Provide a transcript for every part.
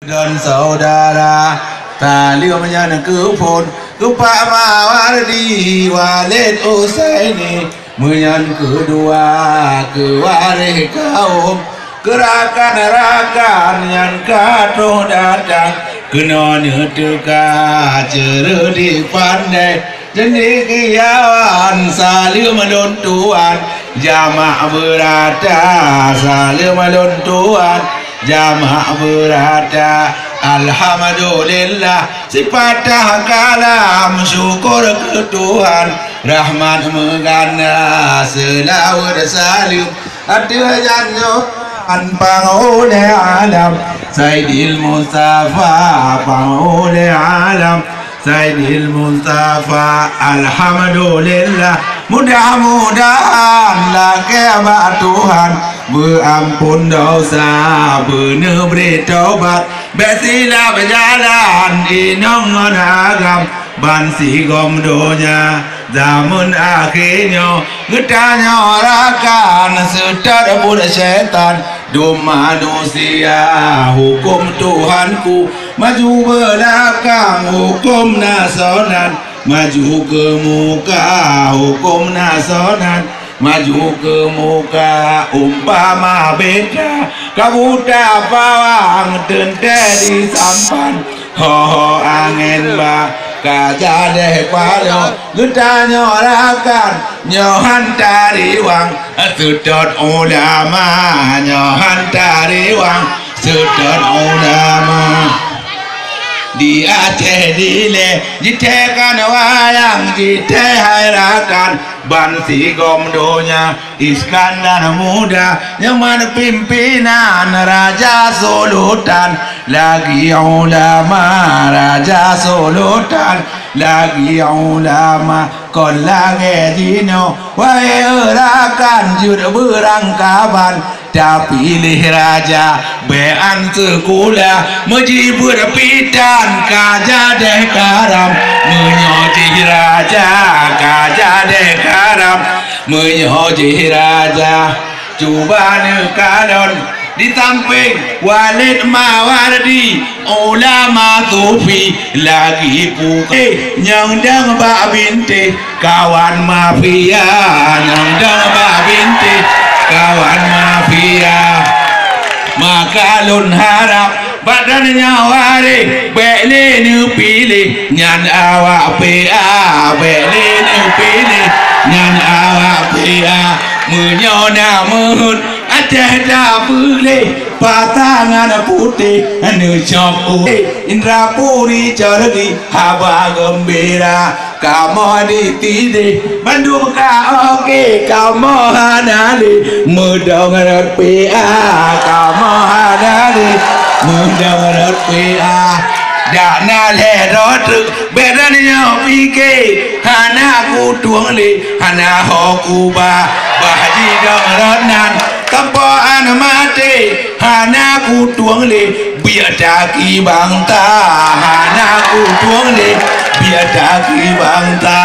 dan saudara taliu menyanyi pun lupa mawadi walid Usaini menyan kedua kewaris kaum gerakan yang katuh datang kena nyeteka cerdik pandai cendekiawan saling menuntuan jamaah berada saling menuntuan jamaah berada alhamdulillah sifatah kalam syukur ke Tuhan rahmat megana selawat salim ada janyo pangoleh alam Sayyidil Mustafa pangoleh alam Sayyidil Mustafa alhamdulillah mudah-mudahan lakabah Tuhan berampun dosa bener bertobat bersila berjalan inong agam bansi gomdonya zaman akhirnya getanya rakan setar budak setan do manusia hukum Tuhanku maju belakang hukum nasional maju ke muka hukum nasional maju ke muka umpama beda kabuta pawang tente di sampan ho angin ba kajadeh palo getanya orakan nyohan tariwang sudut ulama nyohan tariwang sudut ulama di Aceh dile jitekan wayang jite hairakan bansi gomdonya Iskandar muda nyaman pimpinan Raja Sulutan lagi ulama Raja Sulutan lagi ulama kon lagi dino wae erakan jud berangkapan tapi pilih raja bean sekolah mejibur pidan kajadeh karam menyoji raja kajadeh karam menyoji raja coba nekalon di samping Walid Mawardi ulama sufi lagi pukul nyandang Mbak Binti kawan mafia nyandang Mbak Binti kawan mafia maka lun harap badannya wari beli ni pilih nyan awak PA beli ni pilih nyan awak PA menyona menhut Aceh dah boleh pasangan putih anu cok Indrapuri cerdi haba gembira kamu ditidih Bandung ka oke kamu hanali mudah PA kamu hanali mudah PA dana lerot bedanya pikir hana ku tuang le hana hoku ba bahaji dongronan tempoan mati hana ku tuang le biar daki bangta hana ku tuang le biar daki bangta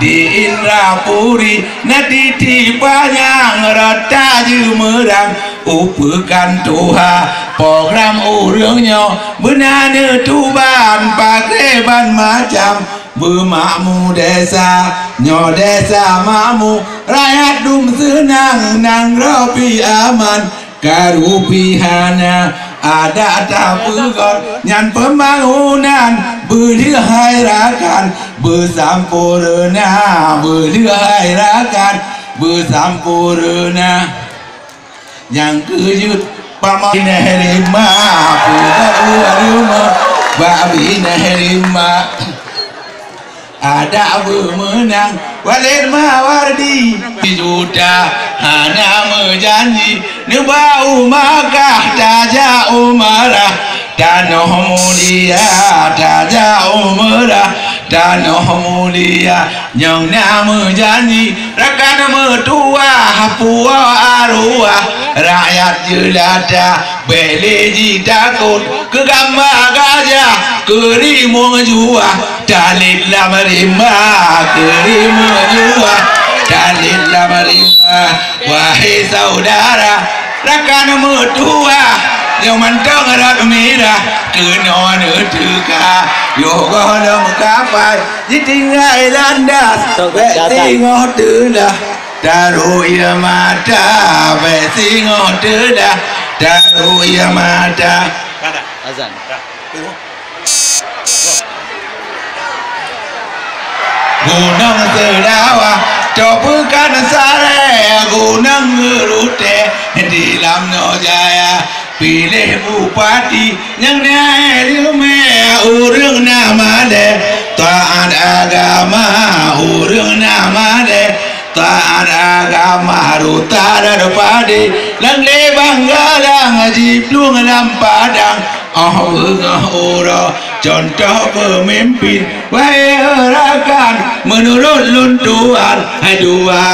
di Indrapuri nanti tibanya ngerata jumerang upekan Tuhan program urangnya benar tuban pakai ban macam bermakmu desa nyo desa makmu rakyat dum senang nang ropi aman karupihana ada tapugon nyan pembangunan berhairakan bersampurna berhairakan bersampurna yang kejut pamah nerima putar rumah babi nerima ada bermenang Walid Mawardi juta hana menjanji nebau Makkah taja umarah tanah mulia taja umarah tanah mulia yang nama janji rakan mertua puwa arwah rakyat jelata beleji takut kegamba gajah kerimu jua dalit lamarima kerimu jua dalit lamarima wahai saudara rakan mertua yang mantang ada merah kena terka yo gono kapai ditinggal landas tengok telah taruh ia mata tengok telah taruh ia mata azan gunung Sedawa cobukan sare gunung Ngerute di Lamno Jaya pilih bupati yang dilume urang nama de taat agama urang nama de taat agama rutara padi lang le banggalang ngaji plung lam padang ora contoh pemimpin wahai rakan menurut luntuan dua